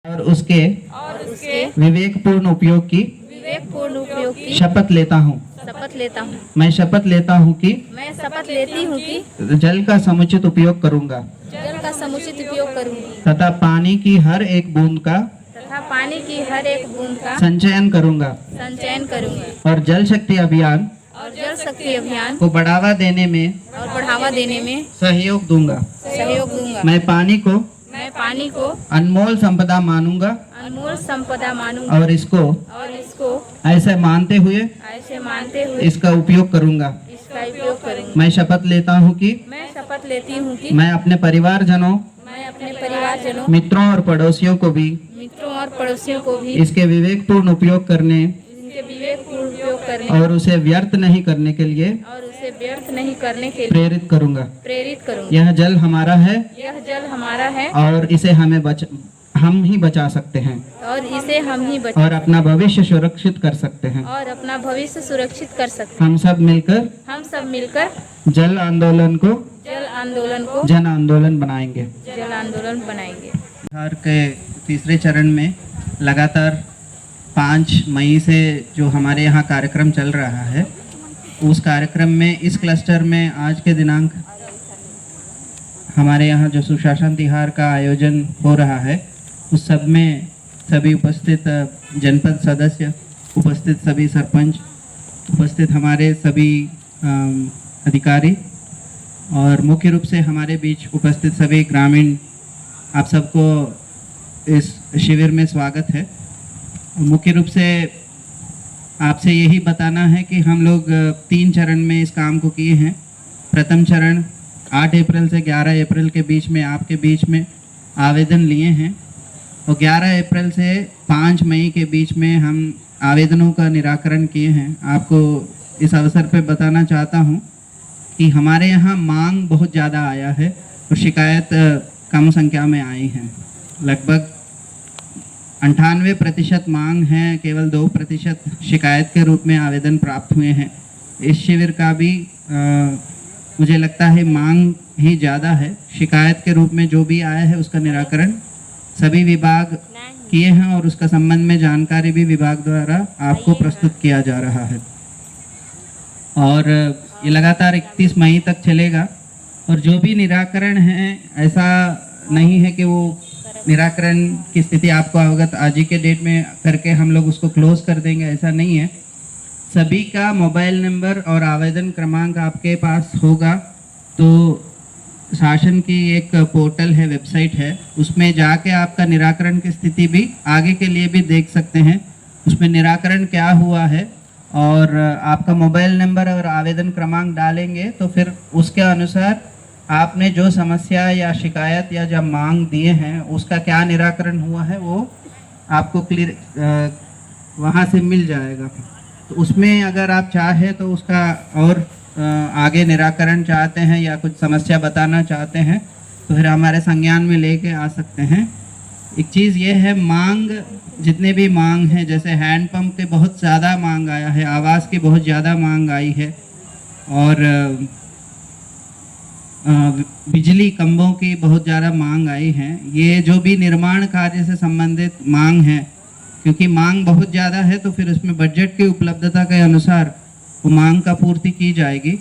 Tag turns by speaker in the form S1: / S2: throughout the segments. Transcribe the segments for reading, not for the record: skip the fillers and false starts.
S1: और उसके विवेकपूर्ण उपयोग की शपथ लेता हूँ। मैं शपथ लेता हूँ कि जल का समुचित उपयोग करूँगा तथा पानी की हर एक बूंद का संचयन करूँगा और जल शक्ति अभियान को बढ़ावा देने में सहयोग दूंगा। मैं पानी को अनमोल संपदा मानूंगा और इसको ऐसे मानते हुए इसका उपयोग करूंगा। मैं शपथ लेता हूँ कि मैं अपने परिवारजनों, मित्रों और पड़ोसियों को भी इसके विवेकपूर्ण उपयोग करने और उसे व्यर्थ नहीं करने के लिए प्रेरित करूंगा। यह जल हमारा है और इसे हम ही बचा सकते हैं और अपना भविष्य सुरक्षित कर सकते हैं। हम सब मिलकर जल आंदोलन को जन आंदोलन बनाएंगे। बिहार के तीसरे चरण में लगातार 5 मई से जो हमारे यहाँ कार्यक्रम चल रहा है, उस कार्यक्रम में इस क्लस्टर में आज के दिनांक हमारे यहाँ जो सुशासन तिहार का आयोजन हो रहा है, उस सब में सभी उपस्थित जनपद सदस्य, उपस्थित सभी सरपंच, उपस्थित हमारे सभी अधिकारी और मुख्य रूप से हमारे बीच उपस्थित सभी ग्रामीण, आप सबको इस शिविर में स्वागत है। मुख्य रूप से आपसे यही बताना है कि हम लोग 3 चरण में इस काम को किए हैं। प्रथम चरण 8 अप्रैल से 11 अप्रैल के बीच में आपके बीच में आवेदन लिए हैं और 11 अप्रैल से 5 मई के बीच में हम आवेदनों का निराकरण किए हैं। आपको इस अवसर पर बताना चाहता हूं कि हमारे यहाँ मांग बहुत ज़्यादा आया है और शिकायत कम संख्या में आई हैं। लगभग 98% मांग है, केवल 2% शिकायत के रूप में आवेदन प्राप्त हुए हैं। इस शिविर का भी मुझे लगता है मांग ही ज़्यादा है। शिकायत के रूप में जो भी आया है उसका निराकरण सभी विभाग किए हैं और उसका संबंध में जानकारी भी विभाग द्वारा आपको प्रस्तुत किया जा रहा है और ये लगातार 31 मई तक चलेगा। और जो भी निराकरण है, ऐसा नहीं है कि वो निराकरण की स्थिति आपको अवगत आज ही के डेट में करके हम लोग उसको क्लोज कर देंगे, ऐसा नहीं है। सभी का मोबाइल नंबर और आवेदन क्रमांक आपके पास होगा, तो शासन की एक पोर्टल है, वेबसाइट है, उसमें जाके आपका निराकरण की स्थिति भी आगे के लिए भी देख सकते हैं। उसमें निराकरण क्या हुआ है और आपका मोबाइल नंबर और आवेदन क्रमांक डालेंगे तो फिर उसके अनुसार आपने जो समस्या या शिकायत या जब मांग दिए हैं उसका क्या निराकरण हुआ है वो आपको क्लियर वहाँ से मिल जाएगा। तो उसमें अगर आप चाहें तो उसका और आगे निराकरण चाहते हैं या कुछ समस्या बताना चाहते हैं तो फिर हमारे संज्ञान में लेके आ सकते हैं। एक चीज़ ये है, मांग जितने भी मांग हैं, जैसे हैंडपम्प के बहुत ज़्यादा मांग आया है, आवास की बहुत ज़्यादा मांग आई है और बिजली खंभों की बहुत ज़्यादा मांग आई है। ये जो भी निर्माण कार्य से संबंधित मांग है, क्योंकि मांग बहुत ज़्यादा है तो फिर उसमें बजट की उपलब्धता के अनुसार वो मांग का पूर्ति की जाएगी।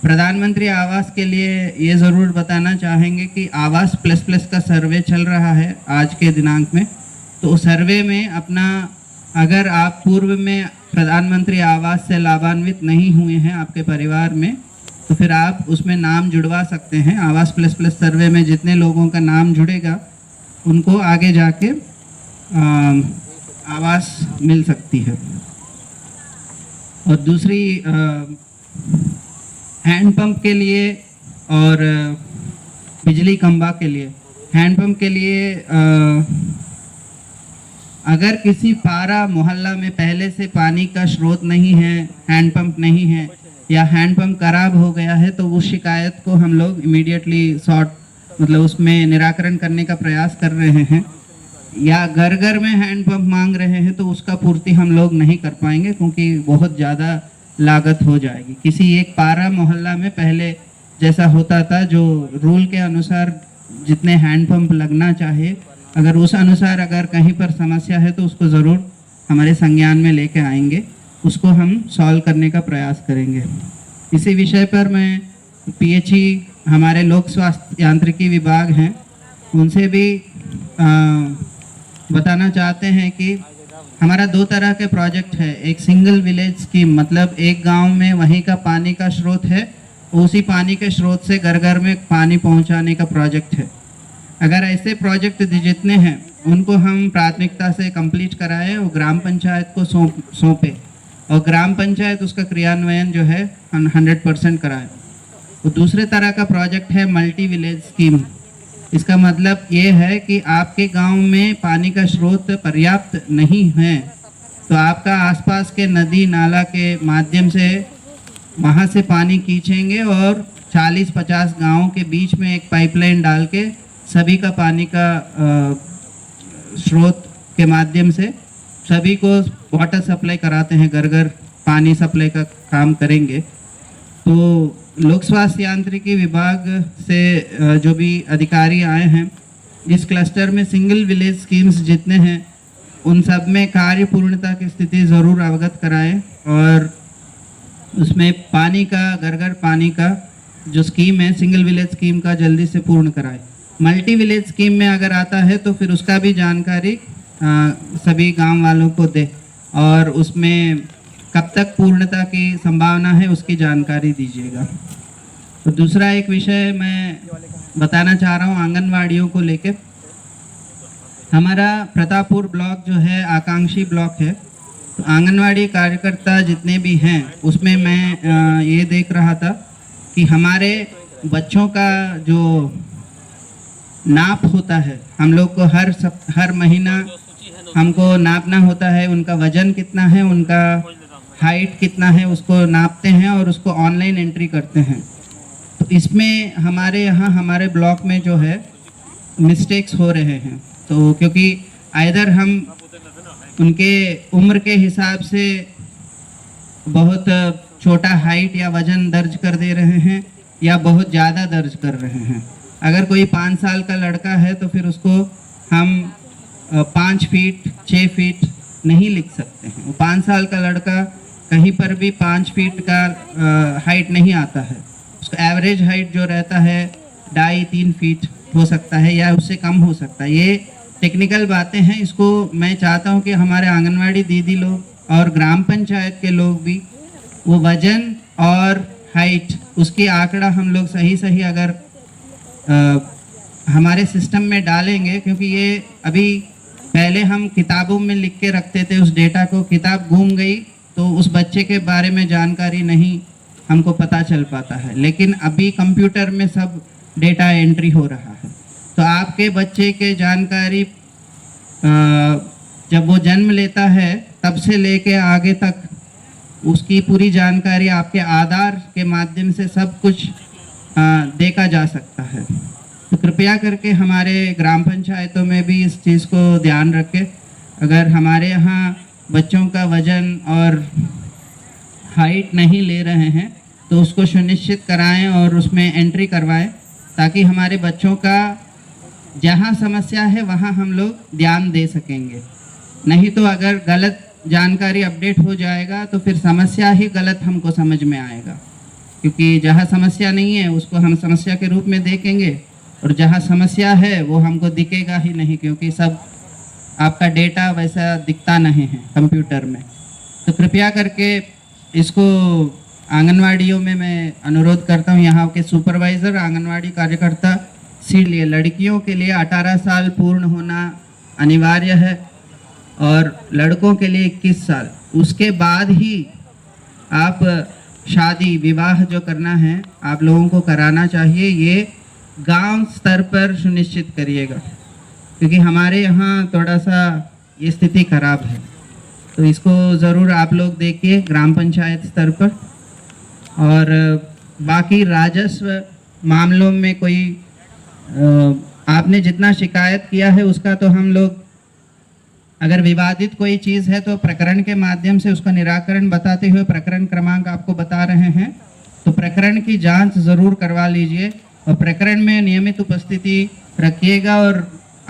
S1: प्रधानमंत्री आवास के लिए ये ज़रूर बताना चाहेंगे कि आवास प्लस प्लस का सर्वे चल रहा है आज के दिनांक में। तो सर्वे में अपना, अगर आप पूर्व में प्रधानमंत्री आवास से लाभान्वित नहीं हुए हैं आपके परिवार में, तो फिर आप उसमें नाम जुड़वा सकते हैं। आवास प्लस प्लस सर्वे में जितने लोगों का नाम जुड़ेगा उनको आगे जाके आवास मिल सकती है। और दूसरी हैंडपंप के लिए और बिजली खंभा के लिए, हैंडपंप के लिए अगर किसी पारा मोहल्ला में पहले से पानी का स्रोत नहीं है, हैंडपंप नहीं है या हैंडपंप खराब हो गया है, तो उस शिकायत को हम लोग इमीडिएटली मतलब उसमें निराकरण करने का प्रयास कर रहे हैं। या घर घर में हैंडपंप मांग रहे हैं तो उसका पूर्ति हम लोग नहीं कर पाएंगे क्योंकि बहुत ज़्यादा लागत हो जाएगी। किसी एक पारा मोहल्ला में पहले जैसा होता था, जो रूल के अनुसार जितने हैंडपंप लगना चाहे अगर उस अनुसार अगर कहीं पर समस्या है तो उसको ज़रूर हमारे संज्ञान में लेके आएंगे, उसको हम सॉल्व करने का प्रयास करेंगे। इसी विषय पर मैं पीएचई हमारे लोक स्वास्थ्य यांत्रिकी विभाग हैं उनसे भी बताना चाहते हैं कि हमारा 2 तरह के प्रोजेक्ट है। एक सिंगल विलेज स्कीम, मतलब एक गांव में वहीं का पानी का स्रोत है, उसी पानी के स्रोत से घर घर में पानी पहुंचाने का प्रोजेक्ट है। अगर ऐसे प्रोजेक्ट जितने हैं उनको हम प्राथमिकता से कंप्लीट कराएं और ग्राम पंचायत को सौंपें और ग्राम पंचायत उसका क्रियान्वयन जो है 100% कराए। तो दूसरे तरह का प्रोजेक्ट है मल्टी विलेज स्कीम। इसका मतलब ये है कि आपके गांव में पानी का स्रोत पर्याप्त नहीं है तो आपका आसपास के नदी नाला के माध्यम से वहाँ से पानी खींचेंगे और 40-50 गांवों के बीच में एक पाइपलाइन डाल के सभी का पानी का स्रोत के माध्यम से सभी को वाटर सप्लाई कराते हैं, घर घर पानी सप्लाई का काम करेंगे। तो लोक स्वास्थ्य यांत्रिकी विभाग से जो भी अधिकारी आए हैं, इस क्लस्टर में सिंगल विलेज स्कीम्स जितने हैं उन सब में कार्य पूर्णता की स्थिति ज़रूर अवगत कराएं और उसमें पानी का घर घर पानी का जो स्कीम है सिंगल विलेज स्कीम का जल्दी से पूर्ण कराएं। मल्टी विलेज स्कीम में अगर आता है तो फिर उसका भी जानकारी सभी गांव वालों को दे और उसमें कब तक पूर्णता की संभावना है उसकी जानकारी दीजिएगा। तो दूसरा एक विषय मैं बताना चाह रहा हूँ आंगनवाड़ियों को लेके। हमारा प्रतापपुर ब्लॉक जो है आकांक्षी ब्लॉक है, तो आंगनवाड़ी कार्यकर्ता जितने भी हैं उसमें मैं ये देख रहा था कि हमारे बच्चों का जो नाप होता है, हम लोग को हर महीना हमको नापना होता है, उनका वजन कितना है, उनका हाइट कितना है, उसको नापते हैं और उसको ऑनलाइन एंट्री करते हैं। तो इसमें हमारे यहाँ हमारे ब्लॉक में जो है मिस्टेक्स हो रहे हैं। तो क्योंकि आइदर हम उनके उम्र के हिसाब से बहुत छोटा हाइट या वजन दर्ज कर दे रहे हैं या बहुत ज़्यादा दर्ज कर रहे हैं। अगर कोई 5 साल का लड़का है तो फिर उसको हम 5 फीट 6 फीट नहीं लिख सकते हैं। वो 5 साल का लड़का कहीं पर भी 5 फीट का हाइट नहीं आता है, उसका एवरेज हाइट जो रहता है 2.5-3 फीट हो सकता है या उससे कम हो सकता है। ये टेक्निकल बातें हैं, इसको मैं चाहता हूँ कि हमारे आंगनवाड़ी दीदी लोग और ग्राम पंचायत के लोग भी वो वजन और हाइट उसकी आंकड़ा हम लोग सही अगर हमारे सिस्टम में डालेंगे, क्योंकि ये अभी पहले हम किताबों में लिख के रखते थे उस डेटा को, किताब गुम गई तो उस बच्चे के बारे में जानकारी नहीं हमको पता चल पाता है, लेकिन अभी कंप्यूटर में सब डेटा एंट्री हो रहा है। तो आपके बच्चे के जानकारी जब वो जन्म लेता है तब से लेके आगे तक उसकी पूरी जानकारी आपके आधार के माध्यम से सब कुछ देखा जा सकता है। तो कृपया करके हमारे ग्राम पंचायतों में भी इस चीज़ को ध्यान रखें। अगर हमारे यहाँ बच्चों का वजन और हाइट नहीं ले रहे हैं तो उसको सुनिश्चित कराएं और उसमें एंट्री करवाएं, ताकि हमारे बच्चों का जहाँ समस्या है वहाँ हम लोग ध्यान दे सकेंगे। नहीं तो अगर गलत जानकारी अपडेट हो जाएगा तो फिर समस्या ही गलत हमको समझ में आएगा, क्योंकि जहाँ समस्या नहीं है उसको हम समस्या के रूप में देखेंगे और जहाँ समस्या है वो हमको दिखेगा ही नहीं, क्योंकि सब आपका डेटा वैसा दिखता नहीं है कंप्यूटर में। तो कृपया करके इसको आंगनवाड़ियों में मैं अनुरोध करता हूँ, यहाँ के सुपरवाइज़र आंगनवाड़ी कार्यकर्ता इसीलिए लड़कियों के लिए 18 साल पूर्ण होना अनिवार्य है और लड़कों के लिए 21 साल। उसके बाद ही आप शादी विवाह जो करना है आप लोगों को कराना चाहिए। ये गांव स्तर पर सुनिश्चित करिएगा, क्योंकि हमारे यहाँ थोड़ा सा ये स्थिति खराब है। तो इसको ज़रूर आप लोग देखिए ग्राम पंचायत स्तर पर। और बाकी राजस्व मामलों में कोई आपने जितना शिकायत किया है उसका तो हम लोग, अगर विवादित कोई चीज़ है तो प्रकरण के माध्यम से उसका निराकरण बताते हुए प्रकरण क्रमांक आपको बता रहे हैं, तो प्रकरण की जांच ज़रूर करवा लीजिए और प्रकरण में नियमित उपस्थिति रखिएगा और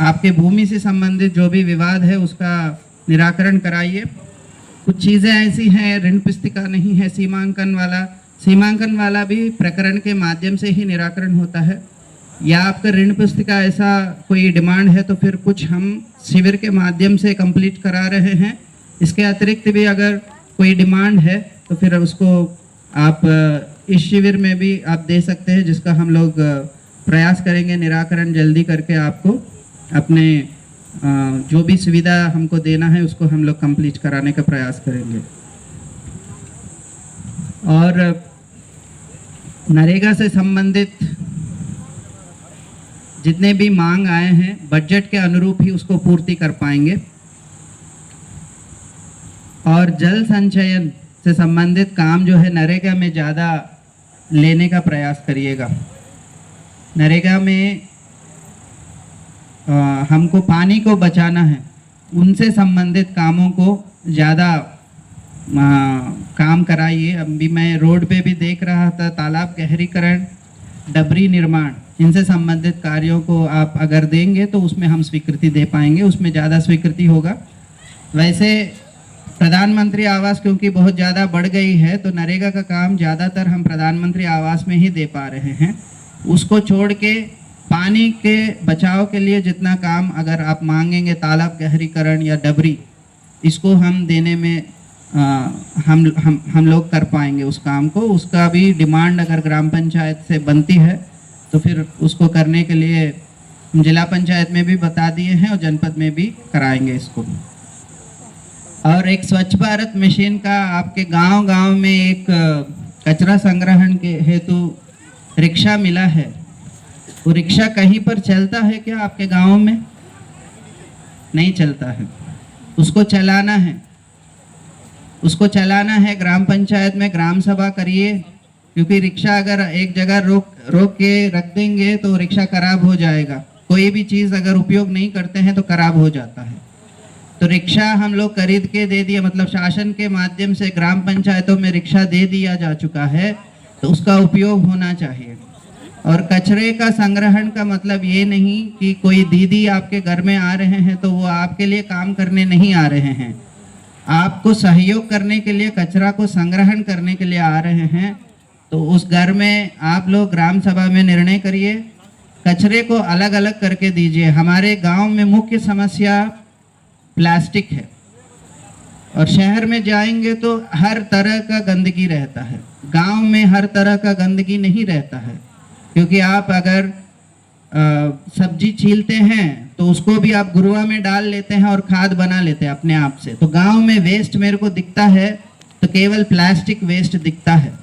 S1: आपके भूमि से संबंधित जो भी विवाद है उसका निराकरण कराइए। कुछ चीज़ें ऐसी हैं, ऋण पुस्तिका नहीं है, सीमांकन वाला भी प्रकरण के माध्यम से ही निराकरण होता है। या आपका ऋण पुस्तिका ऐसा कोई डिमांड है तो फिर कुछ हम शिविर के माध्यम से कंप्लीट करा रहे हैं। इसके अतिरिक्त भी अगर कोई डिमांड है तो फिर उसको आप इस शिविर में भी आप दे सकते हैं, जिसका हम लोग प्रयास करेंगे निराकरण जल्दी करके आपको अपने जो भी सुविधा हमको देना है उसको हम लोग कंप्लीट कराने का प्रयास करेंगे। और नरेगा से संबंधित जितने भी मांग आए हैं बजट के अनुरूप ही उसको पूर्ति कर पाएंगे। और जल संचयन से संबंधित काम जो है नरेगा में ज़्यादा लेने का प्रयास करिएगा। नरेगा में हमको पानी को बचाना है, उनसे संबंधित कामों को ज़्यादा काम कराइए। अभी मैं रोड पे भी देख रहा था, तालाब गहरीकरण, डबरी निर्माण, इनसे संबंधित कार्यों को आप अगर देंगे तो उसमें हम स्वीकृति दे पाएंगे, उसमें ज़्यादा स्वीकृति होगा। वैसे प्रधानमंत्री आवास क्योंकि बहुत ज़्यादा बढ़ गई है तो नरेगा का काम ज़्यादातर हम प्रधानमंत्री आवास में ही दे पा रहे हैं। उसको छोड़ के पानी के बचाव के लिए जितना काम अगर आप मांगेंगे, तालाब गहरीकरण या डबरी, इसको हम देने में हम लोग कर पाएंगे उस काम को। उसका भी डिमांड अगर ग्राम पंचायत से बनती है तो फिर उसको करने के लिए जिला पंचायत में भी बता दिए हैं और जनपद में भी कराएंगे इसको। और एक स्वच्छ भारत मिशन का आपके गांव-गांव में एक कचरा संग्रहण के हेतु रिक्शा मिला है। वो रिक्शा कहीं पर चलता है क्या आपके गांव में? नहीं चलता है। उसको चलाना है ग्राम पंचायत में ग्राम सभा करिए, क्योंकि रिक्शा अगर एक जगह रोक के रख देंगे तो रिक्शा खराब हो जाएगा। कोई भी चीज़ अगर उपयोग नहीं करते हैं तो खराब हो जाता है। तो रिक्शा हम लोग खरीद के दे दिया, मतलब शासन के माध्यम से ग्राम पंचायतों में रिक्शा दे दिया जा चुका है, तो उसका उपयोग होना चाहिए। और कचरे का संग्रहण का मतलब ये नहीं कि कोई दीदी आपके घर में आ रहे हैं तो वो आपके लिए काम करने नहीं आ रहे हैं, आपको सहयोग करने के लिए, कचरा को संग्रहण करने के लिए आ रहे हैं। तो उस घर में आप लोग ग्राम सभा में निर्णय करिए, कचरे को अलग अलग करके दीजिए। हमारे गांव में मुख्य समस्या प्लास्टिक है और शहर में जाएंगे तो हर तरह का गंदगी रहता है, गांव में हर तरह का गंदगी नहीं रहता है। क्योंकि आप अगर सब्जी छीलते हैं तो उसको भी आप गुरुआ में डाल लेते हैं और खाद बना लेते हैं अपने आप से। तो गांव में वेस्ट मेरे को दिखता है तो केवल प्लास्टिक वेस्ट दिखता है,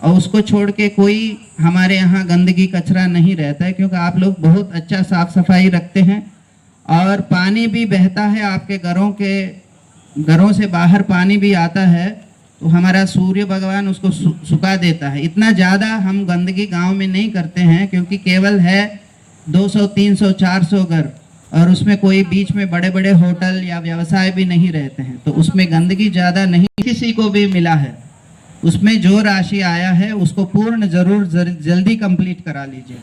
S1: और उसको छोड़ के कोई हमारे यहाँ गंदगी कचरा नहीं रहता है, क्योंकि आप लोग बहुत अच्छा साफ सफाई रखते हैं। और पानी भी बहता है, आपके घरों से बाहर पानी भी आता है, तो हमारा सूर्य भगवान उसको सुखा देता है। इतना ज़्यादा हम गंदगी गांव में नहीं करते हैं, क्योंकि केवल है 200, 300, 400 घर, और उसमें कोई बीच में बड़े बड़े होटल या व्यवसाय भी नहीं रहते हैं, तो उसमें गंदगी ज़्यादा नहीं। किसी को भी मिला है उसमें जो राशि आया है उसको पूर्ण जरूर जल्दी कंप्लीट करा लीजिए।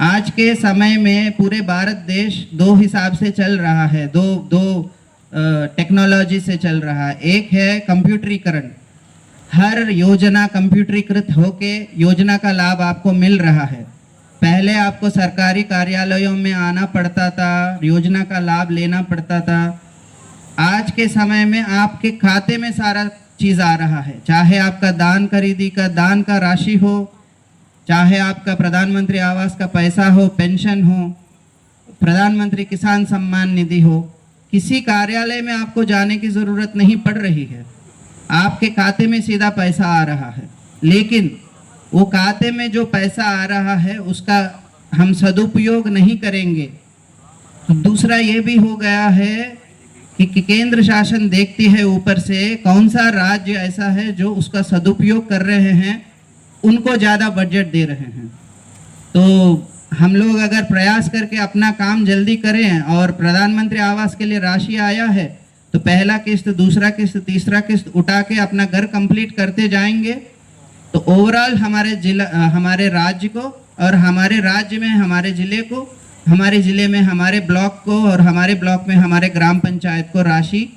S1: आज के समय में पूरे भारत देश दो हिसाब से चल रहा है, दो टेक्नोलॉजी से चल रहा है। एक है कंप्यूटरीकरण, हर योजना कंप्यूटरीकृत होके योजना का लाभ आपको मिल रहा है। पहले आपको सरकारी कार्यालयों में आना पड़ता था, योजना का लाभ लेना पड़ता था। आज के समय में आपके खाते में सारा चीज़ आ रहा है, चाहे आपका दान खरीदी का दान का राशि हो, चाहे आपका प्रधानमंत्री आवास का पैसा हो, पेंशन हो, प्रधानमंत्री किसान सम्मान निधि हो। किसी कार्यालय में आपको जाने की ज़रूरत नहीं पड़ रही है, आपके खाते में सीधा पैसा आ रहा है। लेकिन वो खाते में जो पैसा आ रहा है उसका हम सदुपयोग नहीं करेंगे तो दूसरा ये भी हो गया है कि केंद्र शासन देखती है ऊपर से कौन सा राज्य ऐसा है जो उसका सदुपयोग कर रहे हैं, उनको ज़्यादा बजट दे रहे हैं। तो हम लोग अगर प्रयास करके अपना काम जल्दी करें और प्रधानमंत्री आवास के लिए राशि आया है तो पहला किस्त, दूसरा किस्त, तीसरा किस्त उठा के अपना घर कंप्लीट करते जाएंगे तो ओवरऑल हमारे राज्य को और हमारे राज्य में हमारे ज़िले को हमारे ज़िले में हमारे ब्लॉक को और हमारे ब्लॉक में हमारे ग्राम पंचायत को राशि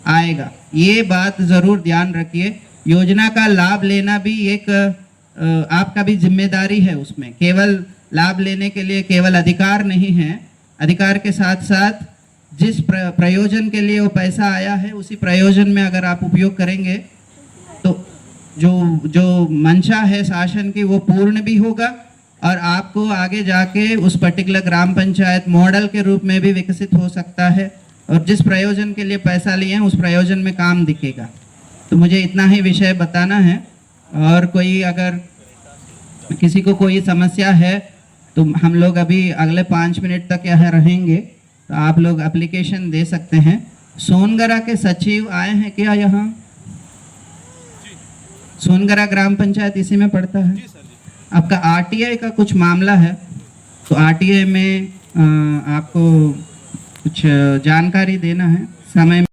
S1: आएगा। ये बात ज़रूर ध्यान रखिए। योजना का लाभ लेना भी एक आपका भी जिम्मेदारी है। उसमें केवल लाभ लेने के लिए केवल अधिकार नहीं है, अधिकार के साथ साथ जिस प्रयोजन के लिए वो पैसा आया है उसी प्रयोजन में अगर आप उपयोग करेंगे तो जो मंशा है शासन की वो पूर्ण भी होगा और आपको आगे जाके उस पर्टिकुलर ग्राम पंचायत मॉडल के रूप में भी विकसित हो सकता है और जिस प्रयोजन के लिए पैसा लिए हैं उस प्रयोजन में काम दिखेगा। तो मुझे इतना ही विषय बताना है और कोई अगर किसी को कोई समस्या है तो हम लोग अभी अगले 5 मिनट तक यहाँ रहेंगे, तो आप लोग एप्लीकेशन दे सकते हैं। सोनगरा के सचिव आए हैं क्या यहाँ? सोनगरा ग्राम पंचायत इसी में पड़ता है। आपका आरटीआई का कुछ मामला है तो आरटीआई में आपको कुछ जानकारी देना है। समय